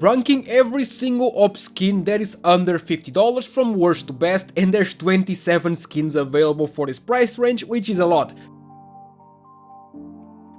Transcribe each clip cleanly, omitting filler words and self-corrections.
ranking every single AWP skin that is under $50 from worst to best, and there's 27 skins available for this price range, which is a lot.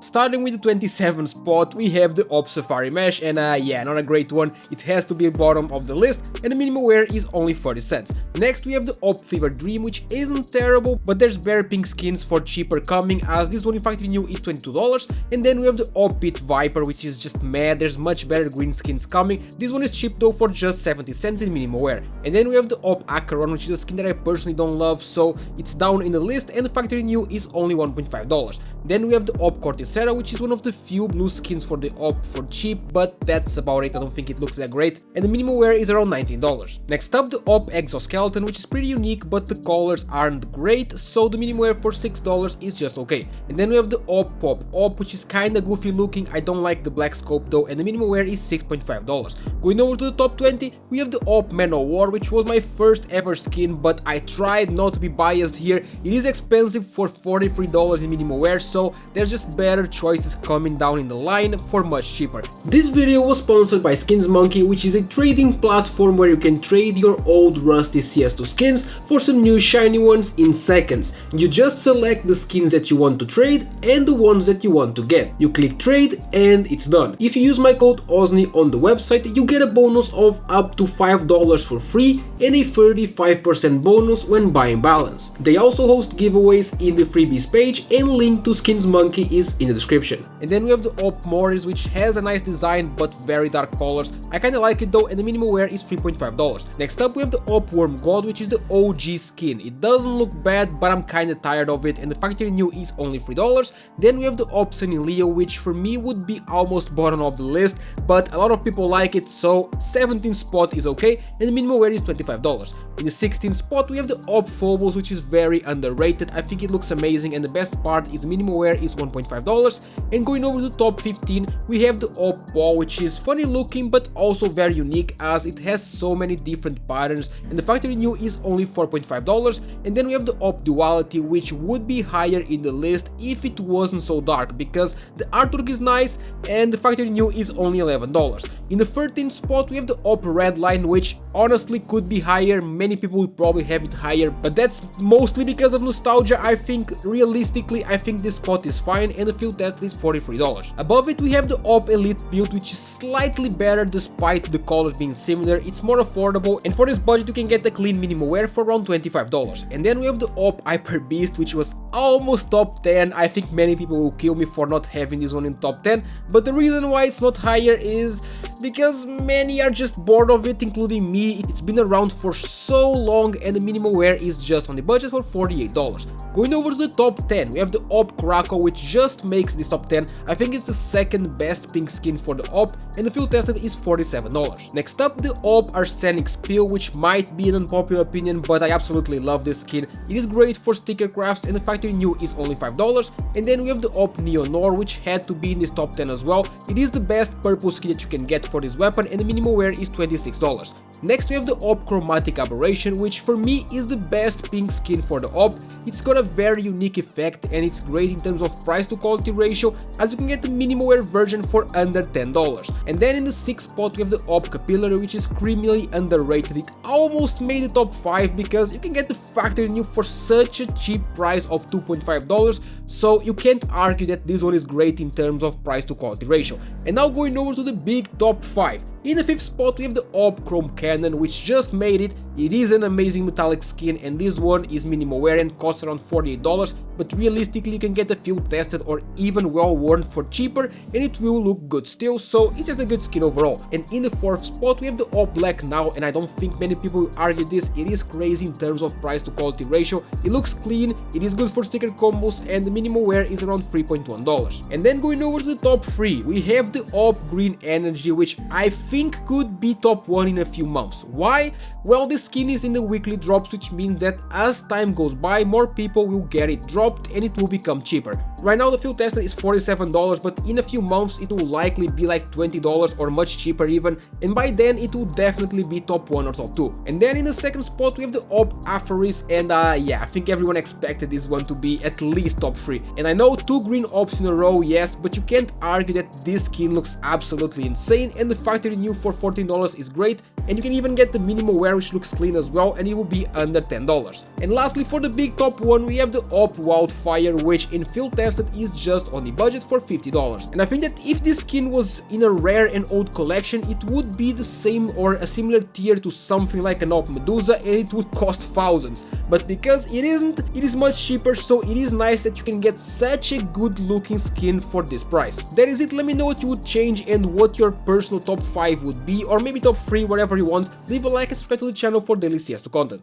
Starting with the 27th spot, we have the AWP Safari Mesh, and yeah, not a great one. It has to be bottom of the list, and the minimum wear is only 30 cents. Next, we have the AWP Fever Dream, which isn't terrible, but there's better pink skins for cheaper coming, as this one in factory new is $22. And then we have the AWP Pit Viper, which is just mad. There's much better green skins coming. This one is cheap though for just 70 cents in minimum wear. And then we have the AWP Acheron, which is a skin that I personally don't love, so it's down in the list, and the factory new is only $1.5. Then we have the AWP Corticera, which is one of the few blue skins for the AWP for cheap, but that's about it. I don't think it looks that great, and the minimum wear is around $19. Next up, the AWP Exoskeleton, which is pretty unique, but the colors aren't great, so the minimum wear for $6 is just okay. And then we have the AWP Pop AWP, which is kinda goofy looking. I don't like the black scope though, and the minimum wear is $6.5. Going over to the top 20, we have the AWP Man of War, which was my first ever skin, but I tried not to be biased here. It is expensive for $43 in minimum wear, so there's just better choices coming down in the line for much cheaper. This video was sponsored by Skins Monkey, which is a trading platform where you can trade your old rusty CS2 skins for some new shiny ones in seconds. You just select the skins that you want to trade and the ones that you want to get. You click trade and it's done. If you use my code OZNI on the website, you get a bonus of up to $5 for free and a 35% bonus when buying balance. They also host giveaways in the freebies page, and link to Skins Monkey is in the description. And then we have the AWP Morris, which has a nice design but very dark colors. I kinda like it though, and the minimum wear is $3.5. Next up, we have the AWP Worm God, which is the OG skin. It doesn't look bad, but I'm kinda tired of it, and the factory new is only $3. Then we have the AWP Sunny Leo, which for me would be almost bottom of the list, but a lot of people like it, so 17th spot is okay, and the minimum wear is $25. In the 16th spot, we have the AWP Phobos, which is very underrated. I think it looks amazing, and the best part is the minimum wear is $1.5. And going over to the top 15, we have the AWP Ball, which is funny looking but also very unique, as it has so many different patterns, and the factory new is only $4.5. And then we have the AWP Duality, which would be higher in the list if it wasn't so dark, because the artwork is nice and the factory new is only $11. In the 13th spot, we have the AWP Redline, which honestly could be higher. Many people would probably have it higher, but that's mostly because of nostalgia. I think realistically, I think this spot is fine, and the field test is $43. Above it, we have the AWP Elite build, which is slightly better despite the colors being similar. It's more affordable, and for this budget you can get a clean minimum wear for around $25. And then we have the AWP Hyper Beast, which was almost top 10. I think many people will kill me for not having this one in top 10, but the reason why it's not higher is because many are just bored of it, including me. It's been around for so long, and the minimum wear is just on the budget for $48. Going over to the top 10, we have the AWP Krakow, which just makes this top 10. I think it's the second best pink skin for the AWP, and the field tested is $47. Next up, the AWP Arsenic Spill, which might be an unpopular opinion, but I absolutely love this skin. It is great for sticker crafts, and the factory new is only $5. And then we have the AWP Neonor, which had to be in this top 10 as well. It is the best purple skin that you can get for this weapon, and the minimum wear is $26. Next, we have the AWP Chromatic Aberration, which for me is the best pink skin for the AWP. It's got a very unique effect, and it's great in terms of price to quality ratio, as you can get the minimum wear version for under $10. And then in the 6th spot, we have the AWP Capillary, which is criminally underrated. It almost made the top 5 because you can get the factory new for such a cheap price of $2.5, so you can't argue that this one is great in terms of price to quality ratio. And now going over to the big top 5. In the 5th spot, we have the AWP Chrome Cannon, which just made it. It is an amazing metallic skin, and this one is minimum wear and costs around $48, but realistically you can get a field tested or even well worn for cheaper, and it will look good still, so it's just a good skin overall. And in the 4th spot, we have the AWP Black Now, and I don't think many people will argue this. It is crazy in terms of price to quality ratio. It looks clean, it is good for sticker combos, and the minimum wear is around $3.1. And then going over to the top 3, we have the AWP Green Energy, which I think could be top 1 in a few months. Why? Well, this skin is in the weekly drops, which means that as time goes by, more people will get it dropped and it will become cheaper. Right now the field tested is $47, but in a few months it will likely be like $20 or much cheaper even, and by then it will definitely be top 1 or top 2. And then in the second spot we have the AWP Aphoris, and yeah, I think everyone expected this one to be at least top 3. And I know 2 green AWPs in a row, yes, but you can't argue that this skin looks absolutely insane, and the factory new for $14 is great, and you can even get the minimal wear which looks clean as well, and it will be under $10. And lastly, for the big top 1 we have the AWP Wildfire, which in field tested is just on the budget for $50. And I think that if this skin was in a rare and old collection, it would be the same or a similar tier to something like an AWP Medusa, and it would cost thousands. But because it isn't, it is much cheaper, so it is nice that you can get such a good looking skin for this price. That is it. Let me know what you would change and what your personal top 5 would be, or maybe top 3, whatever you want. Leave a like and subscribe to the channel for daily CS2 content.